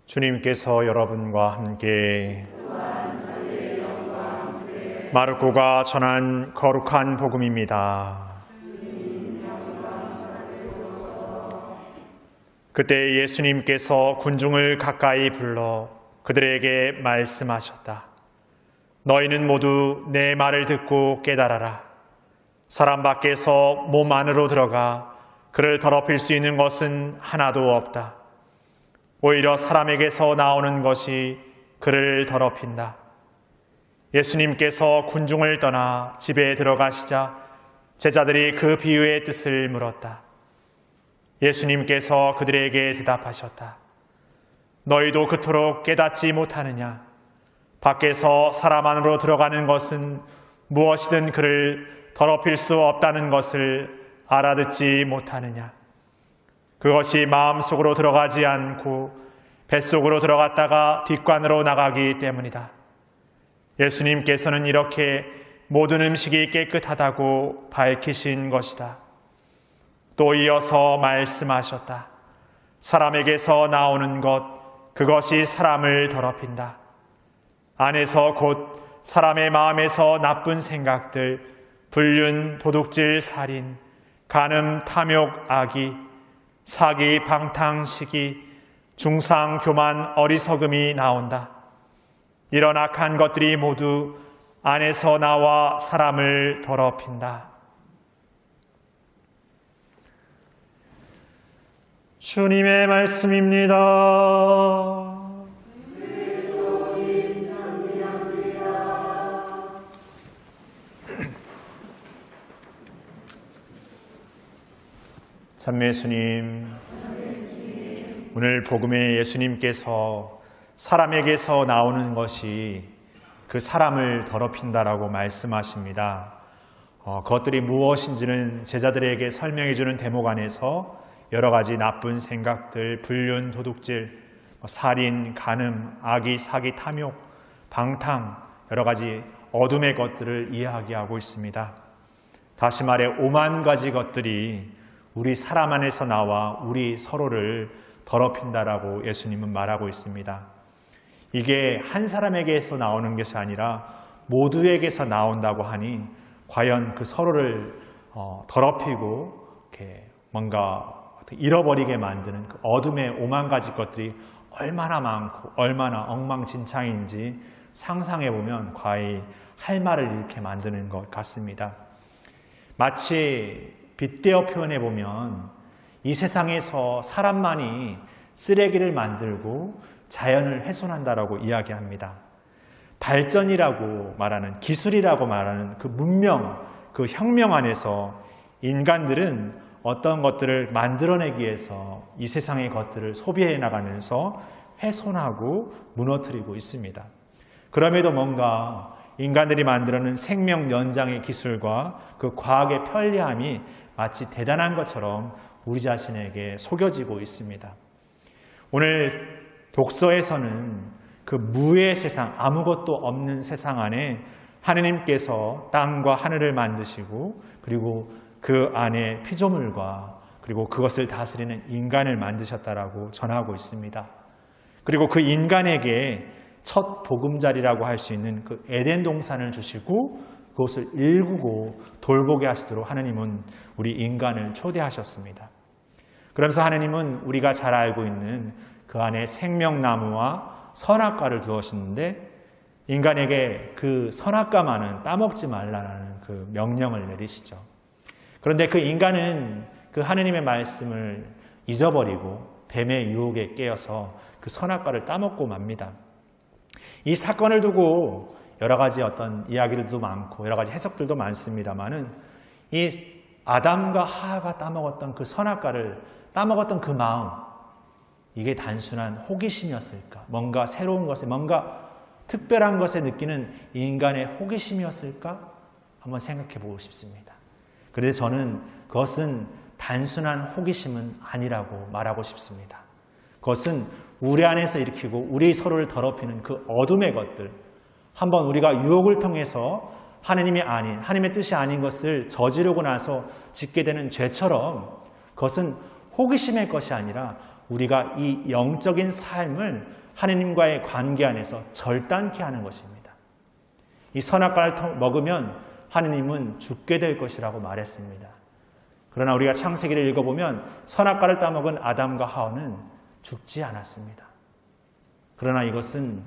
주님께서 여러분과 함께 마르코가 전한 거룩한 복음입니다. 그때 예수님께서 군중을 가까이 불러 그들에게 말씀하셨다. 너희는 모두 내 말을 듣고 깨달아라. 사람 밖에서 몸 안으로 들어가 그를 더럽힐 수 있는 것은 하나도 없다. 오히려 사람에게서 나오는 것이 그를 더럽힌다. 예수님께서 군중을 떠나 집에 들어가시자 제자들이 그 비유의 뜻을 물었다. 예수님께서 그들에게 대답하셨다. 너희도 그토록 깨닫지 못하느냐? 밖에서 사람 안으로 들어가는 것은 무엇이든 그를 더럽힐 수 없다는 것을 알아듣지 못하느냐? 그것이 마음속으로 들어가지 않고 뱃속으로 들어갔다가 뒷관으로 나가기 때문이다. 예수님께서는 이렇게 모든 음식이 깨끗하다고 밝히신 것이다. 또 이어서 말씀하셨다. 사람에게서 나오는 것, 그것이 사람을 더럽힌다. 안에서 곧 사람의 마음에서 나쁜 생각들, 불륜, 도둑질, 살인, 간음, 탐욕, 악의, 사기, 방탕, 시기, 중상, 교만, 어리석음이 나온다. 이런 악한 것들이 모두 안에서 나와 사람을 더럽힌다. 주님의 말씀입니다. 찬미 예수님, 오늘 복음에 예수님께서 사람에게서 나오는 것이 그 사람을 더럽힌다라고 말씀하십니다. 그것들이 무엇인지는 제자들에게 설명해 주는 대목 안에서 여러 가지 나쁜 생각들, 불륜, 도둑질, 살인, 간음, 악의, 사기, 탐욕, 방탕, 여러 가지 어둠의 것들을 이야기하고 있습니다. 다시 말해 오만 가지 것들이 우리 사람 안에서 나와 우리 서로를 더럽힌다라고 예수님은 말하고 있습니다. 이게 한 사람에게서 나오는 것이 아니라 모두에게서 나온다고 하니 과연 그 서로를 더럽히고 이렇게 뭔가 잃어버리게 만드는 그 어둠의 오만 가지 것들이 얼마나 많고 얼마나 엉망진창인지 상상해보면 과히 할 말을 잃게 만드는 것 같습니다. 마치 빗대어 표현해보면 이 세상에서 사람만이 쓰레기를 만들고 자연을 훼손한다라고 이야기합니다. 발전이라고 말하는, 기술이라고 말하는 그 문명, 그 혁명 안에서 인간들은 어떤 것들을 만들어내기 위해서 이 세상의 것들을 소비해 나가면서 훼손하고 무너뜨리고 있습니다. 그럼에도 뭔가 인간들이 만들어낸 생명 연장의 기술과 그 과학의 편리함이 마치 대단한 것처럼 우리 자신에게 속여지고 있습니다. 오늘 독서에서는 그 무의 세상, 아무것도 없는 세상 안에 하느님께서 땅과 하늘을 만드시고 그리고 그 안에 피조물과 그리고 그것을 다스리는 인간을 만드셨다라고 전하고 있습니다. 그리고 그 인간에게 첫 보금자리라고 할 수 있는 그 에덴 동산을 주시고 그것을 일구고 돌보게 하시도록 하느님은 우리 인간을 초대하셨습니다. 그러면서 하느님은 우리가 잘 알고 있는 그 안에 생명나무와 선악과를 두었는데 인간에게 그 선악과만은 따먹지 말라는 그 명령을 내리시죠. 그런데 그 인간은 그 하느님의 말씀을 잊어버리고 뱀의 유혹에 깨어서 그 선악과를 따먹고 맙니다. 이 사건을 두고 여러 가지 어떤 이야기들도 많고 여러 가지 해석들도 많습니다만은 이 아담과 하와가 따먹었던 그 선악과를 따먹었던 그 마음, 이게 단순한 호기심이었을까? 뭔가 새로운 것에, 뭔가 특별한 것에 느끼는 인간의 호기심이었을까? 한번 생각해 보고 싶습니다. 그래서 저는 그것은 단순한 호기심은 아니라고 말하고 싶습니다. 그것은 우리 안에서 일으키고 우리 서로를 더럽히는 그 어둠의 것들, 한번 우리가 유혹을 통해서 하느님이 아닌, 하느님의 뜻이 아닌 것을 저지르고 나서 짓게 되는 죄처럼 그것은 호기심의 것이 아니라 우리가 이 영적인 삶을 하느님과의 관계 안에서 절단케 하는 것입니다. 이 선악과를 먹으면 하느님은 죽게 될 것이라고 말했습니다. 그러나 우리가 창세기를 읽어보면 선악과를 따먹은 아담과 하와는 죽지 않았습니다. 그러나 이것은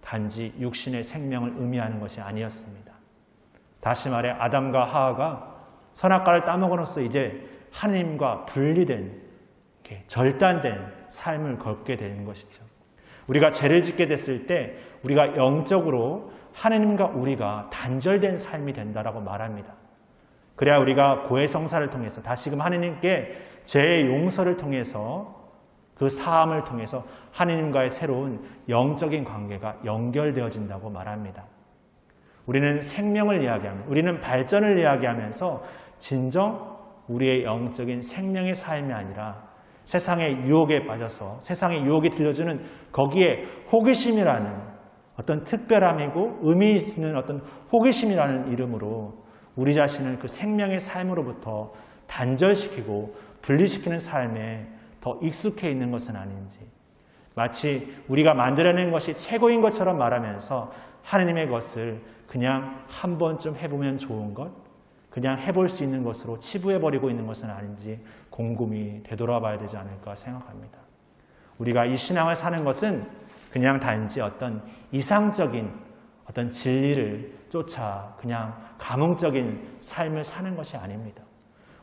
단지 육신의 생명을 의미하는 것이 아니었습니다. 다시 말해 아담과 하와가 선악과를 따먹음으로써 이제 하느님과 분리된, 절단된 삶을 걷게 되는 것이죠. 우리가 죄를 짓게 됐을 때 우리가 영적으로 하느님과 우리가 단절된 삶이 된다라고 말합니다. 그래야 우리가 고해성사를 통해서 다시금 하느님께 죄의 용서를 통해서 그 사함을 통해서 하느님과의 새로운 영적인 관계가 연결되어진다고 말합니다. 우리는 생명을 이야기하면, 우리는 발전을 이야기하면서 진정 우리의 영적인 생명의 삶이 아니라 세상의 유혹에 빠져서 세상의 유혹이 들려주는 거기에 호기심이라는 어떤 특별함이고 의미 있는 어떤 호기심이라는 이름으로 우리 자신을 그 생명의 삶으로부터 단절시키고 분리시키는 삶에 더 익숙해 있는 것은 아닌지, 마치 우리가 만들어낸 것이 최고인 것처럼 말하면서 하느님의 것을 그냥 한 번쯤 해보면 좋은 것, 그냥 해볼 수 있는 것으로 치부해버리고 있는 것은 아닌지 곰곰이 되돌아봐야 되지 않을까 생각합니다. 우리가 이 신앙을 사는 것은 그냥 단지 어떤 이상적인 어떤 진리를 쫓아 그냥 감흥적인 삶을 사는 것이 아닙니다.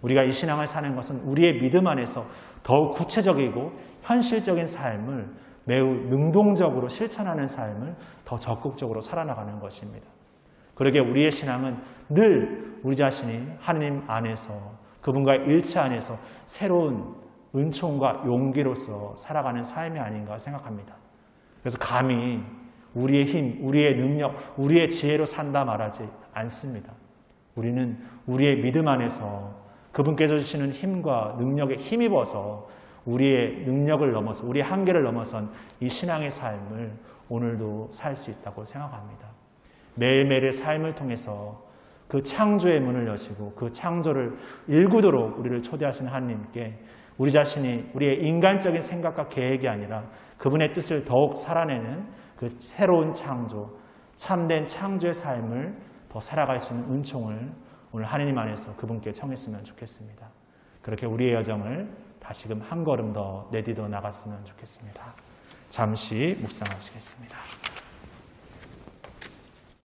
우리가 이 신앙을 사는 것은 우리의 믿음 안에서 더욱 구체적이고 현실적인 삶을 매우 능동적으로 실천하는 삶을 더 적극적으로 살아나가는 것입니다. 그러게 우리의 신앙은 늘 우리 자신이 하느님 안에서 그분과의 일체 안에서 새로운 은총과 용기로서 살아가는 삶이 아닌가 생각합니다. 그래서 감히 우리의 힘, 우리의 능력, 우리의 지혜로 산다 말하지 않습니다. 우리는 우리의 믿음 안에서 그분께서 주시는 힘과 능력에 힘입어서 우리의 능력을 넘어서 우리의 한계를 넘어선 이 신앙의 삶을 오늘도 살 수 있다고 생각합니다. 매일매일의 삶을 통해서 그 창조의 문을 여시고 그 창조를 일구도록 우리를 초대하신 하나님께 우리 자신이 우리의 인간적인 생각과 계획이 아니라 그분의 뜻을 더욱 살아내는 그 새로운 창조, 참된 창조의 삶을 더 살아갈 수 있는 은총을 오늘 하느님 안에서 그분께 청했으면 좋겠습니다. 그렇게 우리의 여정을 다시금 한 걸음 더 내디뎌 나갔으면 좋겠습니다. 잠시 묵상하시겠습니다.